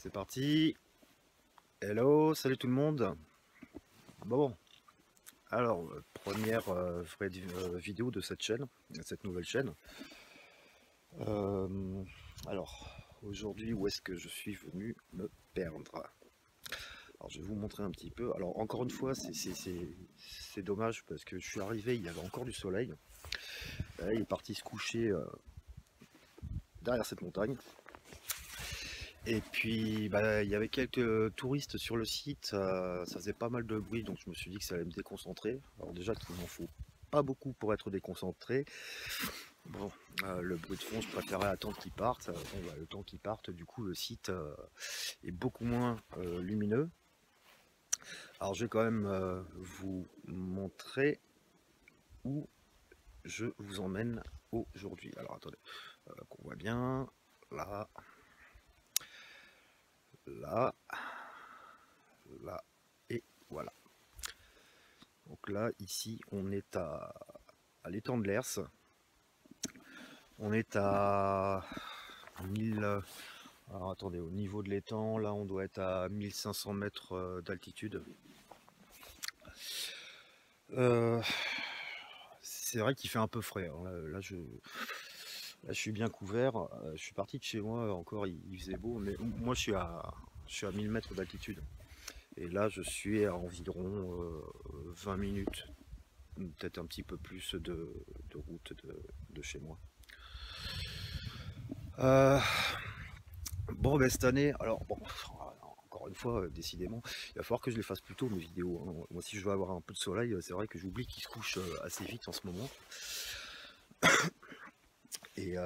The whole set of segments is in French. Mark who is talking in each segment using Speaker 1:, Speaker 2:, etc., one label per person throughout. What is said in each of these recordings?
Speaker 1: C'est parti. Hello, salut tout le monde. Bon, alors, première vraie vidéo de cette chaîne, de cette nouvelle chaîne. Euh, alors, aujourd'hui, où est-ce que je suis venu me perdre? Alors, je vais vous montrer un petit peu. Alors, encore une fois, c'est dommage parce que je suis arrivé, il y avait encore du soleil. Là, il est parti se coucher derrière cette montagne. Et puis, bah, il y avait quelques touristes sur le site, ça faisait pas mal de bruit, donc je me suis dit que ça allait me déconcentrer. Alors déjà qu'il m'en faut pas beaucoup pour être déconcentré. Bon, le bruit de fond, je préférais attendre qu'il parte. Bon, bah, le temps qu'il parte, du coup, le site est beaucoup moins lumineux. Alors je vais quand même vous montrer où je vous emmène aujourd'hui. Alors attendez, qu'on voit bien, là, là, là, et voilà. Donc là, ici, on est à l'étang de l'Hers. On est à 1000... alors attendez, au niveau de l'étang, là, on doit être à 1500 mètres d'altitude. C'est vrai qu'il fait un peu frais, hein. Là, je suis bien couvert. Je suis parti de chez moi, encore, il faisait beau. Mais moi, je suis à 1000 mètres d'altitude. Et là, je suis à environ 20 minutes, peut-être un petit peu plus de route de chez moi. Bon, ben cette année, alors bon, encore une fois, décidément, il va falloir que je les fasse plus tôt mes vidéos, hein. Moi, si je veux avoir un peu de soleil, c'est vrai que j'oublie qu'il se couche assez vite en ce moment. Et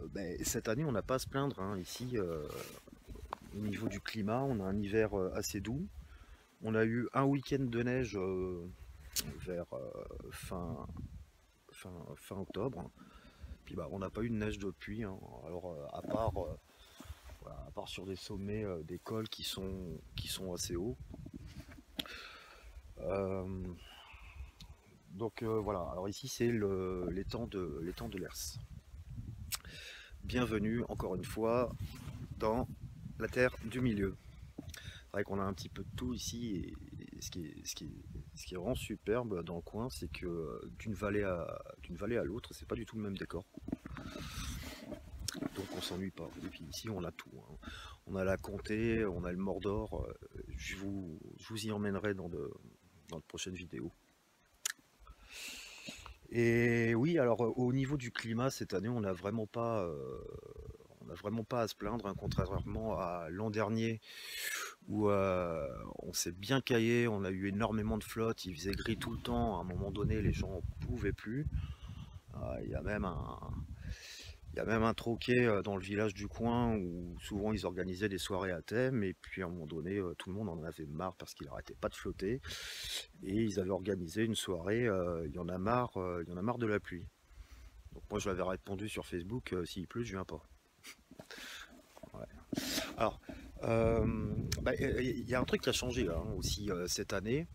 Speaker 1: ben, cette année, on n'a pas à se plaindre, hein. Ici, au niveau du climat, on a un hiver assez doux. On a eu un week-end de neige vers fin octobre. Puis bah, on n'a pas eu de neige depuis, hein. Alors voilà, à part sur des sommets des cols qui sont assez hauts. Donc voilà, alors ici c'est l'étang de l'Hers. Bienvenue encore une fois dans la terre du milieu. C'est vrai qu'on a un petit peu de tout ici, et ce qui est vraiment superbe dans le coin, c'est que d'une vallée à l'autre, c'est pas du tout le même décor. Donc on s'ennuie pas. Et puis ici on a tout, hein. On a la comté, on a le Mordor. Je vous y emmènerai dans de prochaines vidéos. Et oui, alors au niveau du climat cette année, on n'a vraiment pas à se plaindre, hein, contrairement à l'an dernier où on s'est bien caillé, on a eu énormément de flotte, il faisait gris tout le temps. À un moment donné, les gens ne pouvaient plus. Il y a même un troquet dans le village du coin où souvent ils organisaient des soirées à thème, et puis à un moment donné, tout le monde en avait marre parce qu'il n'arrêtait pas de flotter, et ils avaient organisé une soirée, il y en a marre de la pluie. Donc moi je l'avais répondu sur Facebook, s'il pleut, je viens pas. Ouais. Alors, bah, il y a un truc qui a changé là, hein, aussi cette année.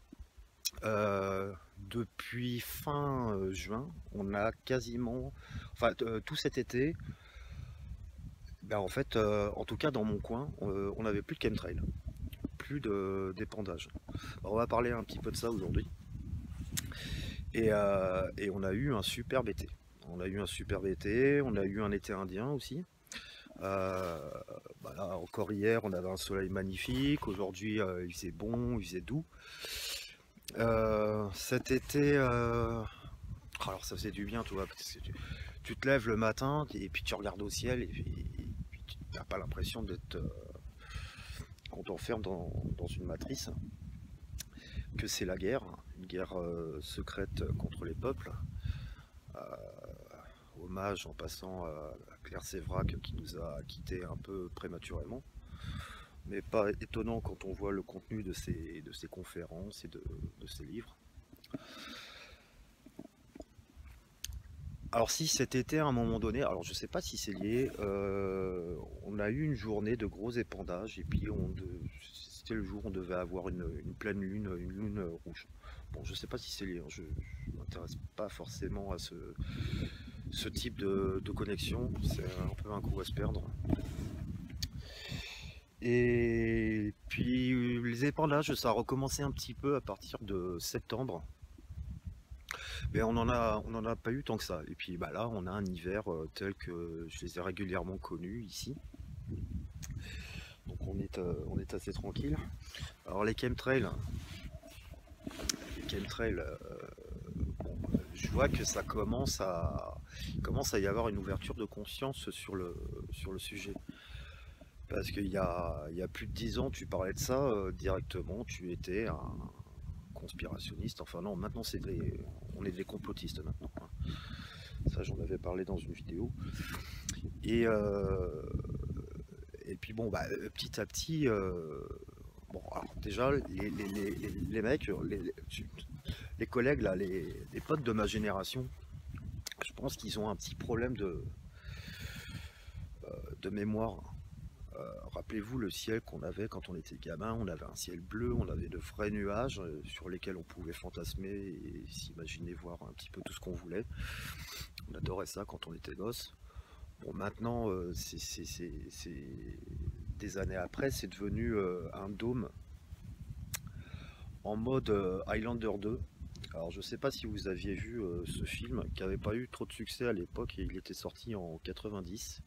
Speaker 1: Depuis fin juin, on a quasiment, enfin tout cet été, ben, en fait, en tout cas dans mon coin, on n'avait plus de chemtrail, plus d'épandage. Alors, on va parler un petit peu de ça aujourd'hui. Et on a eu un superbe été. On a eu un superbe été, on a eu un été indien aussi. Euh, bah là, encore hier, on avait un soleil magnifique. Aujourd'hui, il faisait bon, il faisait doux. Cet été, alors ça faisait du bien, tu vois, parce que tu te lèves le matin et puis tu regardes au ciel, et puis tu n'as pas l'impression d'être qu'on t'enferme dans une matrice, que c'est la guerre, une guerre secrète contre les peuples. Euh, Hommage en passant à Claire Sévrac qui nous a quittés un peu prématurément, mais pas étonnant quand on voit le contenu de ces conférences et de ces livres. Alors si cet été à un moment donné, alors je sais pas si c'est lié, on a eu une journée de gros épandages, et puis c'était le jour où on devait avoir une pleine lune, une lune rouge. Bon, je sais pas si c'est lié, hein, je m'intéresse pas forcément à ce type de connexion, c'est un peu un coup à se perdre. Et puis les épandages, ça a recommencé un petit peu à partir de septembre. Mais on en a pas eu tant que ça. Et puis bah là, on a un hiver tel que je les ai régulièrement connus ici. Donc on est assez tranquille. Alors les chemtrails, je vois que commence à y avoir une ouverture de conscience sur le sujet. Parce il y a plus de 10 ans, tu parlais de ça directement, tu étais un conspirationniste. Enfin non, maintenant on est des complotistes maintenant, hein. Ça, j'en avais parlé dans une vidéo. Et, euh, et puis bon, bah, petit à petit, bon, alors déjà, les mecs, les collègues, là, les potes de ma génération, je pense qu'ils ont un petit problème de mémoire. Rappelez-vous le ciel qu'on avait quand on était gamin, on avait un ciel bleu, on avait de vrais nuages sur lesquels on pouvait fantasmer et s'imaginer voir un petit peu tout ce qu'on voulait. On adorait ça quand on était gosse. Bon, maintenant, des années après, c'est devenu un dôme en mode Highlander 2. Alors je sais pas si vous aviez vu ce film qui n'avait pas eu trop de succès à l'époque et il était sorti en 90.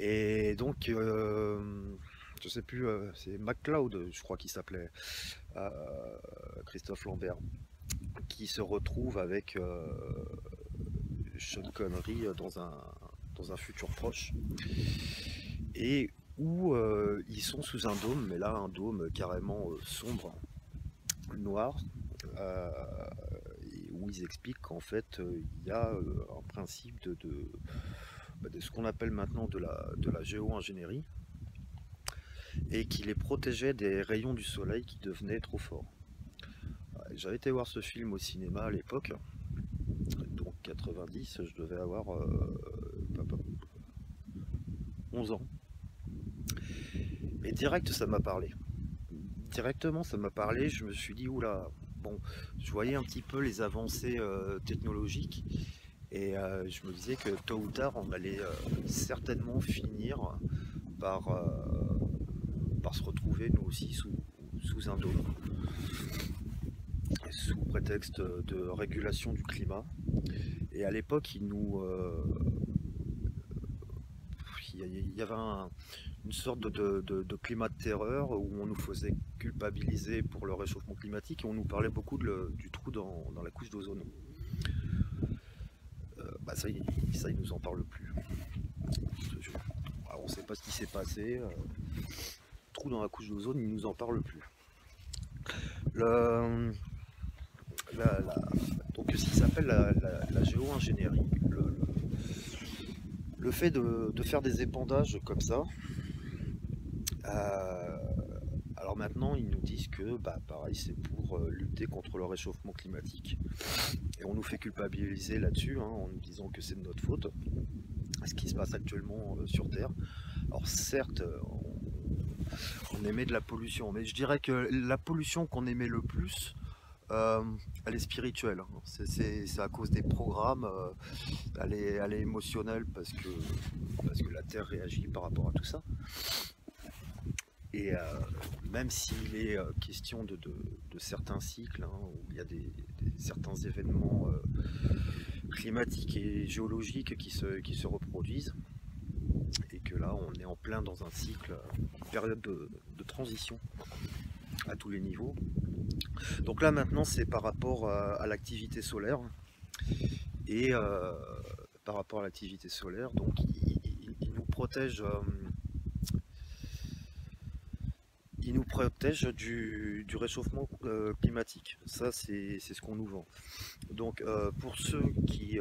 Speaker 1: Et donc je sais plus, c'est MacLeod, je crois qu'il s'appelait, euh, Christophe Lambert, qui se retrouve avec Sean Connery dans un futur proche et où ils sont sous un dôme, mais là un dôme carrément sombre, noir, euh, et où ils expliquent qu'en fait il y a un principe de ce qu'on appelle maintenant de la géo-ingénierie et qui les protégeait des rayons du soleil qui devenaient trop forts. J'avais été voir ce film au cinéma à l'époque, donc 90, je devais avoir 11 ans. Et direct, ça m'a parlé. Directement, ça m'a parlé, je me suis dit, oula, bon, je voyais un petit peu les avancées technologiques et je me disais que tôt ou tard, on allait certainement finir par, par se retrouver nous aussi sous un dôme, sous prétexte de régulation du climat. Et à l'époque, il y avait une sorte de climat de terreur où on nous faisait culpabiliser pour le réchauffement climatique et on nous parlait beaucoup du trou dans la couche d'ozone. Bah ça, il nous en parle plus. Alors, on ne sait pas ce qui s'est passé. Trou dans la couche d'ozone, il nous en parle plus. Le, donc, ce qui s'appelle la géo-ingénierie, le fait de faire des épandages comme ça. Alors maintenant, ils nous disent que, bah, pareil, c'est pour lutter contre le réchauffement climatique. Et on nous fait culpabiliser là-dessus, hein, en nous disant que c'est de notre faute, ce qui se passe actuellement sur Terre. Alors certes, on émet de la pollution, mais je dirais que la pollution qu'on émet le plus, elle est spirituelle, hein. C'est à cause des programmes, elle est émotionnelle parce que la Terre réagit par rapport à tout ça. Et même s'il est question de certains cycles, hein, où il y a certains événements climatiques et géologiques qui se reproduisent, et que là on est en plein dans un cycle, une période de transition à tous les niveaux. Donc là maintenant c'est par rapport à l'activité solaire, et par rapport à l'activité solaire, donc il nous protège. Il nous protège du réchauffement climatique. Ça, c'est ce qu'on nous vend. Donc, pour ceux qui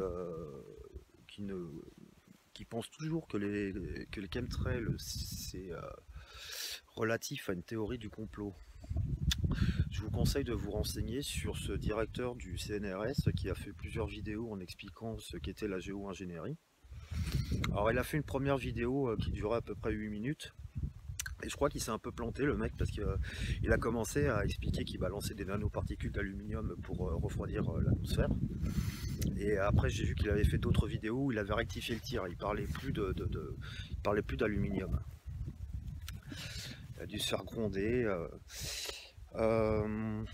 Speaker 1: pensent toujours que les chemtrails, c'est relatif à une théorie du complot, je vous conseille de vous renseigner sur ce directeur du CNRS qui a fait plusieurs vidéos en expliquant ce qu'était la géo-ingénierie. Alors, il a fait une première vidéo qui durait à peu près 8 minutes. Et je crois qu'il s'est un peu planté le mec parce qu'il a commencé à expliquer qu'il balançait des nanoparticules d'aluminium pour refroidir l'atmosphère. Et après j'ai vu qu'il avait fait d'autres vidéos où il avait rectifié le tir, il parlait plus d'aluminium. dû se faire gronder. Euh,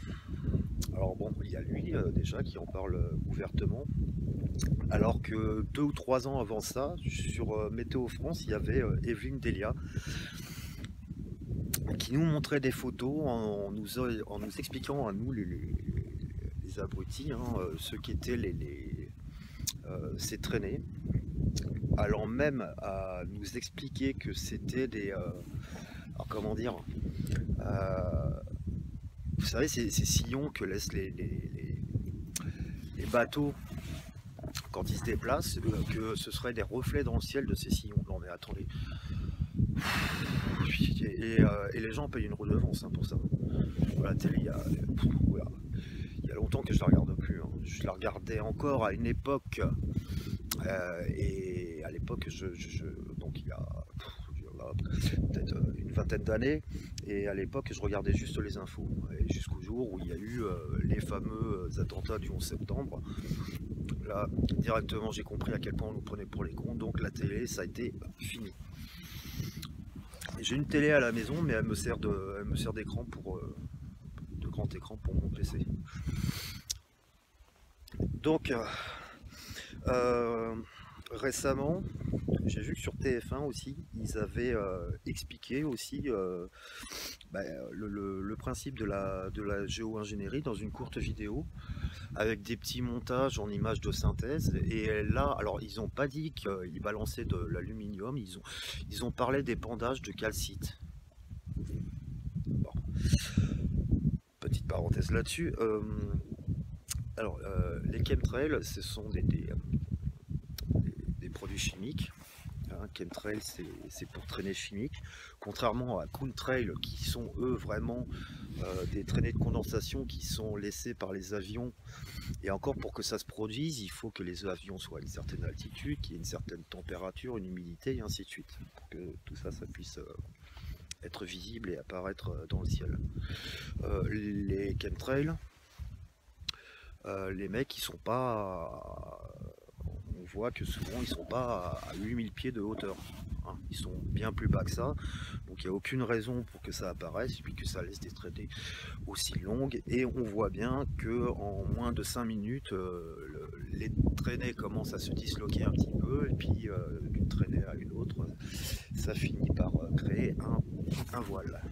Speaker 1: alors bon, il y a lui déjà qui en parle ouvertement, alors que 2 ou 3 ans avant ça, sur Météo France, il y avait Evelyne Delia qui nous montrait des photos en nous expliquant à nous les abrutis, hein, ce qu'étaient ces traînées, allant même à nous expliquer que c'était des... alors comment dire, vous savez, ces sillons que laissent les bateaux quand ils se déplacent, que ce serait des reflets dans le ciel de ces sillons. Non mais attendez. Et les gens payent une redevance, hein, pour ça. La télé, voilà. Il y a longtemps que je la regarde plus, hein. Je la regardais encore à une époque, et à l'époque, donc il y a peut-être une vingtaine d'années, et à l'époque je regardais juste les infos, et jusqu'au jour où il y a eu les fameux attentats du 11 septembre. Là, directement, j'ai compris à quel point on nous prenait pour les cons, donc la télé, ça a été fini. J'ai une télé à la maison, mais elle me sert d'écran de grand écran pour mon PC. Donc, récemment, j'ai vu que sur TF1 aussi, ils avaient expliqué aussi le principe de la géo-ingénierie dans une courte vidéo, avec des petits montages en images de synthèse. Et là, alors ils n'ont pas dit qu'ils balançaient de l'aluminium, ils ont parlé d'épandage de calcite. Bon. Petite parenthèse là-dessus. Alors, les chemtrails, ce sont des produits chimiques. Hein, chemtrail, c'est pour traînées chimiques. Contrairement à contrail, qui sont eux vraiment des traînées de condensation qui sont laissées par les avions. Et encore, pour que ça se produise, il faut que les avions soient à une certaine altitude, qu'il y ait une certaine température, une humidité, et ainsi de suite, pour que tout ça, ça puisse être visible et apparaître dans le ciel. Les chemtrails, les mecs, ils sont pas... On voit que souvent, ils sont pas à 8000 pieds de hauteur. Hein. Ils sont bien plus bas que ça. Donc, il n'y a aucune raison pour que ça apparaisse, puis que ça laisse des traînées aussi longues. Et on voit bien que en moins de 5 minutes, les traînées commencent à se disloquer un petit peu. Et puis, d'une traînée à une autre, ça finit par créer un voile.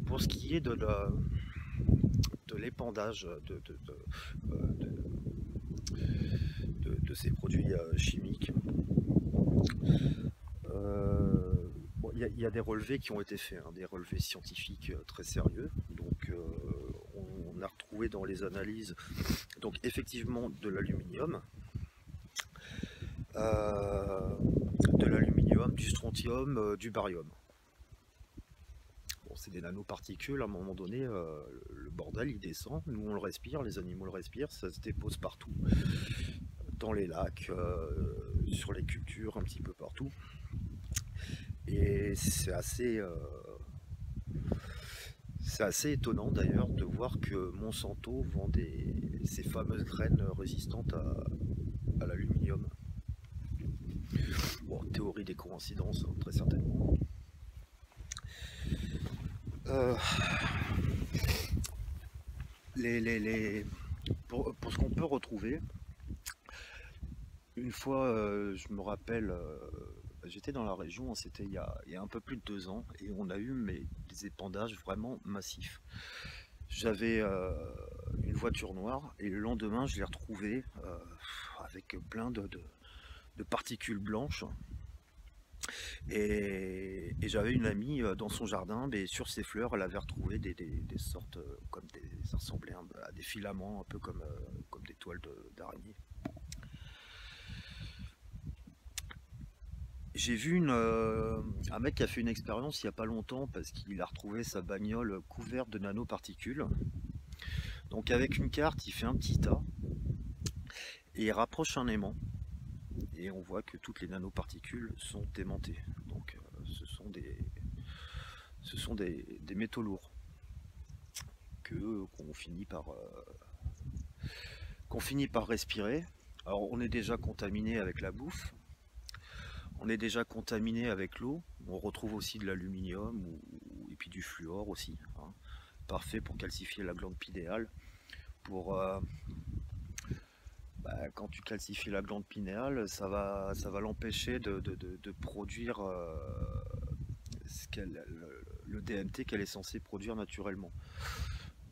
Speaker 1: Pour ce qui est de l'épandage de ces produits chimiques, bon, il y a des relevés qui ont été faits, hein, des relevés scientifiques très sérieux. Donc on a retrouvé dans les analyses, donc effectivement, de l'aluminium, du strontium, du barium. C'est des nanoparticules. À un moment donné, le bordel il descend, nous on le respire, les animaux le respirent, ça se dépose partout, dans les lacs, sur les cultures, un petit peu partout. Et c'est assez étonnant d'ailleurs de voir que Monsanto vend ces fameuses graines résistantes à l'aluminium. Bon, théorie des coïncidences, hein, très certainement. Pour ce qu'on peut retrouver, une fois, je me rappelle, j'étais dans la région, c'était il y a un peu plus de 2 ans, et on a eu des épandages vraiment massifs. J'avais une voiture noire, et le lendemain, je l'ai retrouvée avec plein de particules blanches. Et j'avais une amie dans son jardin, mais sur ses fleurs, elle avait retrouvé des sortes, ça ressemblait à des filaments, un peu comme des toiles d'araignée. J'ai vu un mec qui a fait une expérience il n'y a pas longtemps parce qu'il a retrouvé sa bagnole couverte de nanoparticules. Donc avec une carte, il fait un petit tas et il rapproche un aimant. Et on voit que toutes les nanoparticules sont aimantées. Donc ce sont des métaux lourds qu'on finit par respirer. Alors on est déjà contaminé avec la bouffe. on est déjà contaminé avec l'eau. On retrouve aussi de l'aluminium et puis du fluor aussi, hein. Parfait pour calcifier la glande pinéale. Pour, quand tu calcifies la glande pinéale, ça va l'empêcher de produire le DMT qu'elle est censée produire naturellement.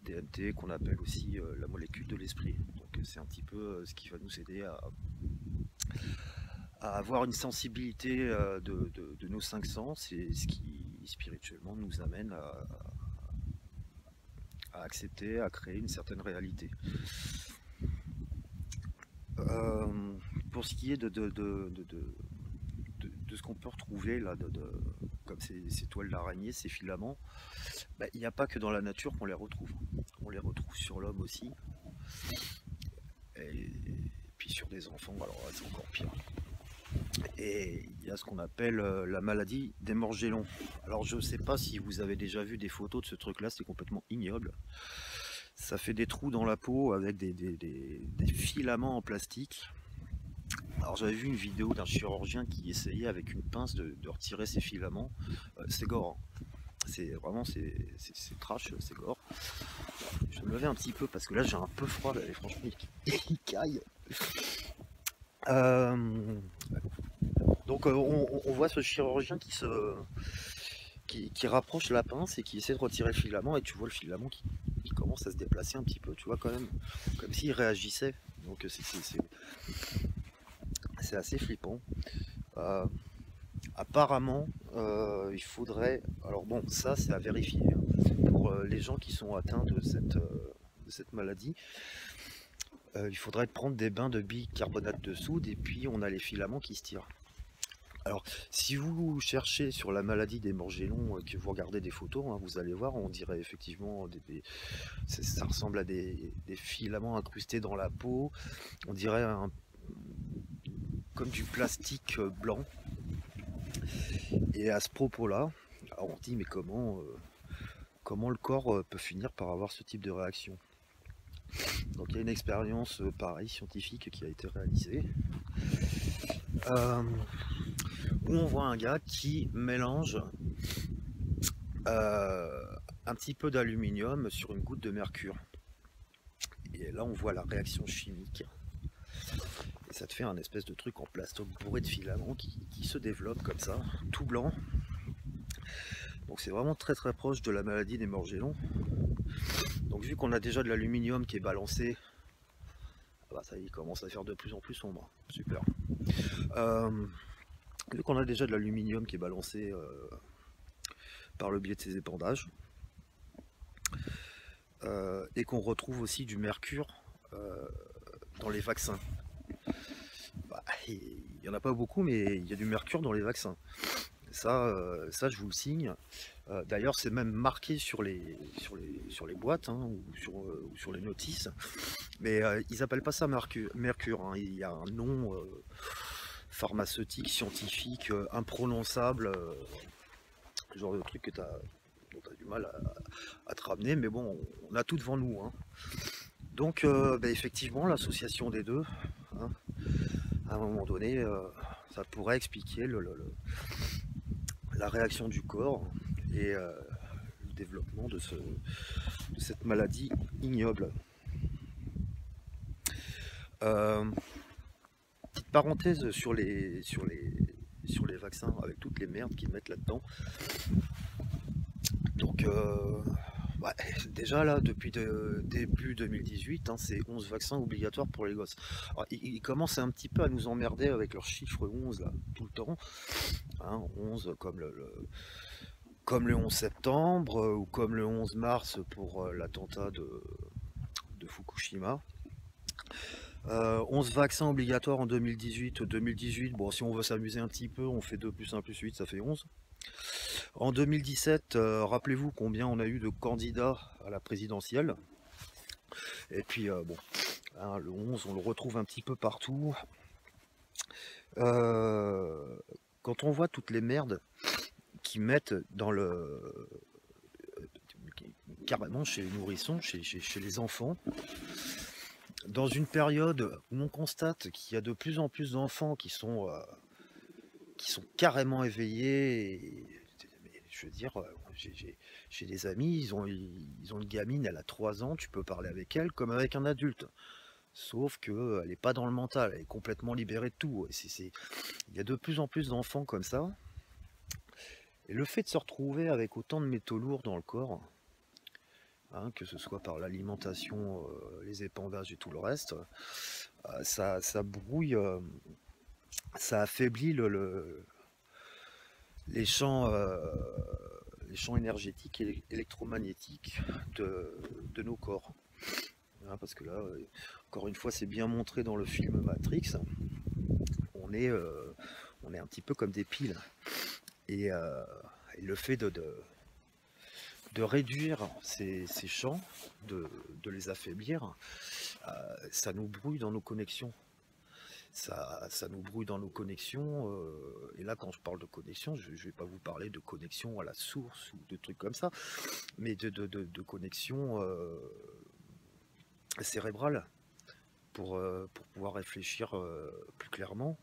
Speaker 1: DMT qu'on appelle aussi la molécule de l'esprit. Donc c'est un petit peu ce qui va nous aider à avoir une sensibilité de nos cinq sens, et ce qui spirituellement nous amène à accepter, à créer une certaine réalité. Pour ce qui est de ce qu'on peut retrouver là, comme ces toiles d'araignée, ces filaments, il n'y a pas que dans la nature qu'on les retrouve. On les retrouve sur l'homme aussi. Et puis sur des enfants, alors là, c'est encore pire. Et il y a ce qu'on appelle la maladie des morgellons. Alors je ne sais pas si vous avez déjà vu des photos de ce truc là, c'est complètement ignoble. Ça fait des trous dans la peau avec des filaments en plastique. Alors j'avais vu une vidéo d'un chirurgien qui essayait avec une pince de retirer ces filaments. C'est gore, hein. C'est vraiment, c'est trash, c'est gore. Je vais me lever un petit peu parce que là j'ai un peu froid, là, et franchement il caille. Donc on voit ce chirurgien qui rapproche la pince et qui essaie de retirer le filament, et tu vois le filament qui commence à se déplacer un petit peu, tu vois, quand même, comme s'il réagissait. Donc c'est assez flippant. Apparemment, il faudrait, alors bon, ça c'est à vérifier, hein, pour les gens qui sont atteints de cette maladie. Il faudrait prendre des bains de bicarbonate de soude, et puis on a les filaments qui se tirent. Alors, si vous cherchez sur la maladie des morgellons, que vous regardez des photos, hein, vous allez voir, on dirait effectivement, ça ressemble à des filaments incrustés dans la peau, on dirait comme du plastique blanc. Et à ce propos-là, on dit, mais comment le corps peut finir par avoir ce type de réaction? Donc il y a une expérience pareil, scientifique, qui a été réalisée, où on voit un gars qui mélange un petit peu d'aluminium sur une goutte de mercure. Et là on voit la réaction chimique. Et ça te fait un espèce de truc en plastoc bourré de filaments qui se développe comme ça, tout blanc. Donc c'est vraiment très très proche de la maladie des morgellons. Donc vu qu'on a déjà de l'aluminium qui est balancé, ça y est, il commence à faire de plus en plus sombre. Super. Vu qu'on a déjà de l'aluminium qui est balancé par le biais de ces épandages, et qu'on retrouve aussi du mercure dans les vaccins. Il n'y en a pas beaucoup, mais il y a du mercure dans les vaccins. Ça je vous le signe. D'ailleurs, c'est même marqué sur les boîtes, hein, ou sur les notices. Mais ils n'appellent pas ça mercure, hein. Il y a un nom pharmaceutique, scientifique, imprononçable, genre de truc dont tu as du mal à te ramener. Mais bon, on a tout devant nous, hein. Donc, effectivement, l'association des deux, hein, à un moment donné, ça pourrait expliquer la réaction du corps et le développement de cette maladie ignoble. Petite parenthèse sur les vaccins, avec toutes les merdes qu'ils mettent là-dedans. Donc déjà là, depuis début 2018, hein, c'est 11 vaccins obligatoires pour les gosses. Alors, ils commencent un petit peu à nous emmerder avec leur chiffre 11 là, tout le temps, hein, 11 comme le 11 septembre, ou comme le 11 mars pour l'attentat de Fukushima. 11 vaccins obligatoires en 2018. 2018, bon, si on veut s'amuser un petit peu, on fait 2 plus 1 plus 8, ça fait 11. En 2017, rappelez-vous combien on a eu de candidats à la présidentielle. Et puis, bon, hein, le 11, on le retrouve un petit peu partout. Quand on voit toutes les merdes qu'ils mettent dans carrément chez les nourrissons, chez les enfants, dans une période où on constate qu'il y a de plus en plus d'enfants qui sont qui sont carrément éveillés. Mais je veux dire, j'ai des amis, ils ont une gamine, elle a 3 ans, tu peux parler avec elle comme avec un adulte. Sauf qu'elle n'est pas dans le mental, elle est complètement libérée de tout. Il y a de plus en plus d'enfants comme ça. Et le fait de se retrouver avec autant de métaux lourds dans le corps, hein, que ce soit par l'alimentation, les épandages et tout le reste, ça brouille, ça affaiblit les champs énergétiques et électromagnétiques de nos corps. Hein, parce que là, encore une fois, c'est bien montré dans le film Matrix, on est un petit peu comme des piles. Et le fait de réduire ces champs, de les affaiblir, ça nous brouille dans nos connexions. Ça nous brouille dans nos connexions. Et là, quand je parle de connexion, je ne vais pas vous parler de connexion à la source ou de trucs comme ça, mais de connexion cérébrale pour pouvoir réfléchir plus clairement.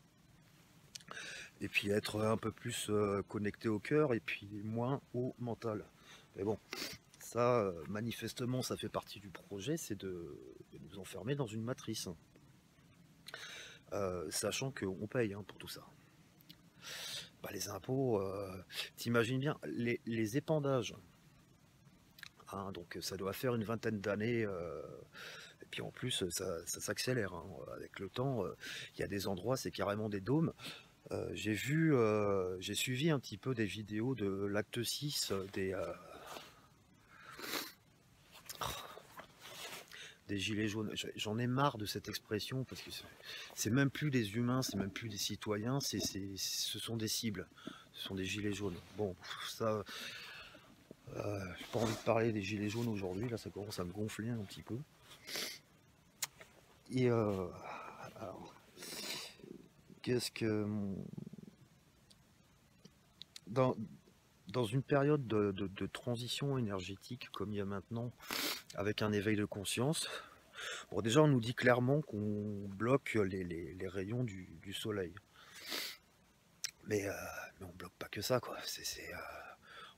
Speaker 1: Et puis être un peu plus connecté au cœur et puis moins au mental. Mais bon, ça, manifestement, ça fait partie du projet, c'est de nous enfermer dans une matrice. Sachant qu'on paye pour tout ça. Bah, les impôts, t'imagines bien, les épandages, hein, donc ça doit faire une vingtaine d'années, et puis en plus ça s'accélère, hein, avec le temps, il y a des endroits, c'est carrément des dômes. J'ai suivi un petit peu des vidéos de l'acte 6 des gilets jaunes. J'en ai marre de cette expression parce que c'est même plus des humains, c'est même plus des citoyens, ce sont des cibles, ce sont des gilets jaunes. Bon, ça, j'ai pas envie de parler des gilets jaunes aujourd'hui, là ça commence à me gonfler un petit peu. Et alors, qu'est-ce que... Dans une période de transition énergétique comme il y a maintenant, avec un éveil de conscience, bon, déjà on nous dit clairement qu'on bloque les rayons du soleil. Mais on bloque pas que ça, quoi.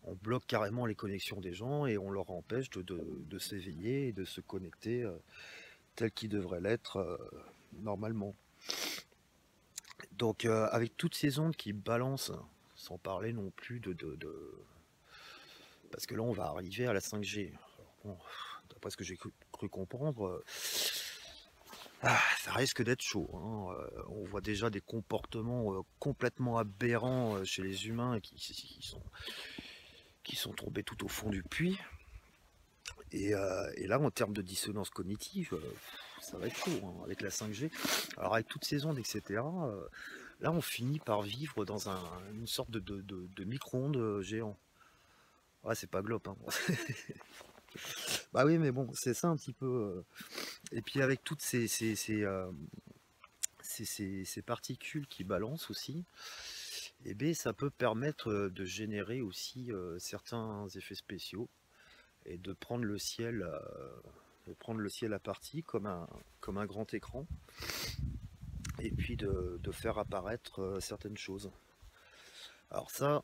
Speaker 1: On bloque carrément les connexions des gens et on leur empêche de s'éveiller et de se connecter tel qu'ils devraient l'être normalement. Donc avec toutes ces ondes qui balancent, sans parler non plus parce que là on va arriver à la 5G. Bon, d'après ce que j'ai cru comprendre, ça risque d'être chaud, hein. On voit déjà des comportements complètement aberrants chez les humains qui sont tombés tout au fond du puits. Et là, en termes de dissonance cognitive, ça va être chaud, hein, avec la 5G. Alors avec toutes ces ondes, etc., là on finit par vivre dans une sorte de micro-ondes géant. Ouais, c'est pas Globe, hein. Bah oui, mais bon, c'est ça un petit peu. Et puis avec toutes ces particules qui balancent aussi, eh bien, ça peut permettre de générer aussi certains effets spéciaux et de prendre le ciel à partie comme un grand écran, et puis de faire apparaître certaines choses. Alors ça,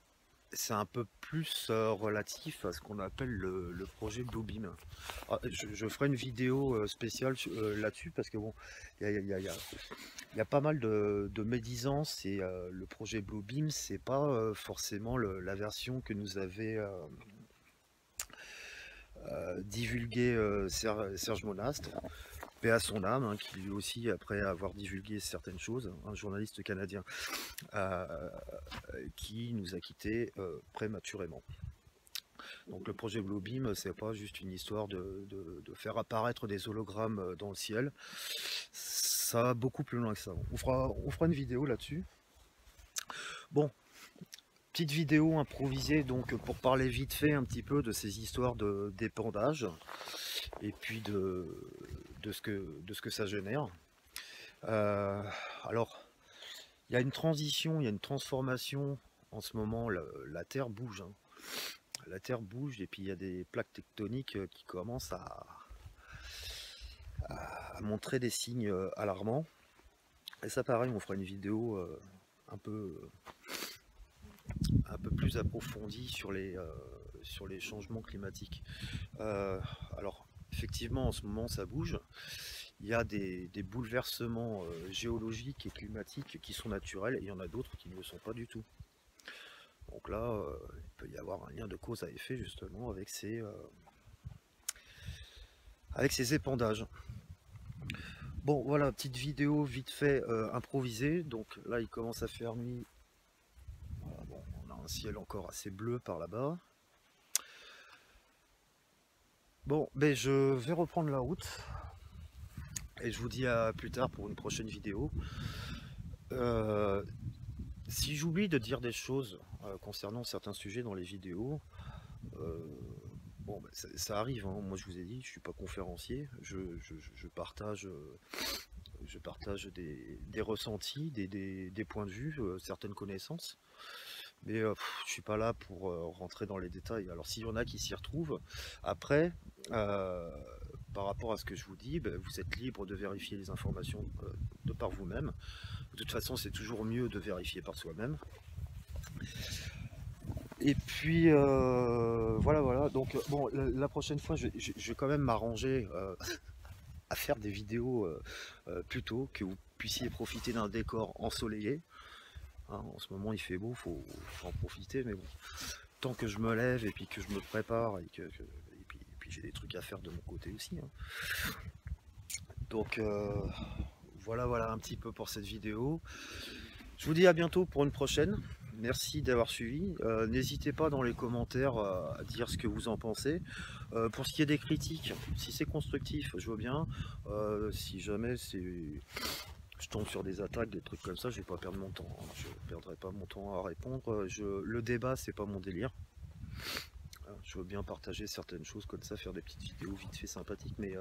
Speaker 1: c'est un peu plus relatif à ce qu'on appelle le projet Bluebeam. Je ferai une vidéo spéciale là-dessus parce que bon, il y a pas mal de médisance, et le projet Bluebeam, c'est pas forcément la version que nous avait divulgué Serge Monast, paix à son âme, hein, qui lui aussi, après avoir divulgué certaines choses, un journaliste canadien qui nous a quittés prématurément. Donc le projet Bluebeam, c'est pas juste une histoire de faire apparaître des hologrammes dans le ciel, ça va beaucoup plus loin que ça. On fera une vidéo là-dessus. Bon, petite vidéo improvisée donc pour parler vite fait un petit peu de ces histoires d'épandage et puis de ce que ça génère. Alors, il y a une transition, il y a une transformation en ce moment, la Terre bouge, hein. La Terre bouge, et puis il y a des plaques tectoniques qui commencent à montrer des signes alarmants. Et ça pareil, on fera une vidéo un peu plus approfondie sur les changements climatiques. Alors, effectivement, en ce moment, ça bouge. Il y a des bouleversements géologiques et climatiques qui sont naturels, et il y en a d'autres qui ne le sont pas du tout. Donc là, il peut y avoir un lien de cause à effet, justement, avec ces épandages. Bon, voilà, petite vidéo vite fait improvisée. Donc là, il commence à faire nuit. Voilà, bon, on a un ciel encore assez bleu par là-bas. Bon, ben je vais reprendre la route. Et je vous dis à plus tard pour une prochaine vidéo. Si j'oublie de dire des choses concernant certains sujets dans les vidéos, bon, ben, ça arrive, hein. Moi je vous ai dit, je suis pas conférencier, je partage des ressentis, des points de vue, certaines connaissances. Mais je suis pas là pour rentrer dans les détails. Alors s'il y en a qui s'y retrouvent, après, par rapport à ce que je vous dis, ben, vous êtes libre de vérifier les informations de par vous-même. De toute façon, c'est toujours mieux de vérifier par soi-même. Et puis voilà. Donc bon, la prochaine fois, je vais quand même m'arranger à faire des vidéos plus tôt, que vous puissiez profiter d'un décor ensoleillé. Hein, en ce moment, il fait beau, faut en profiter, mais bon, tant que je me lève et puis que je me prépare et puis j'ai des trucs à faire de mon côté aussi. Hein. Donc voilà un petit peu pour cette vidéo. Je vous dis à bientôt pour une prochaine. Merci d'avoir suivi. N'hésitez pas dans les commentaires à dire ce que vous en pensez. Pour ce qui est des critiques, si c'est constructif, je veux bien. Si jamais je tombe sur des attaques, des trucs comme ça, je vais pas perdre mon temps. Hein. Je ne perdrai pas mon temps à répondre. Le débat, c'est pas mon délire. Je veux bien partager certaines choses comme ça, faire des petites vidéos vite fait sympathiques, mais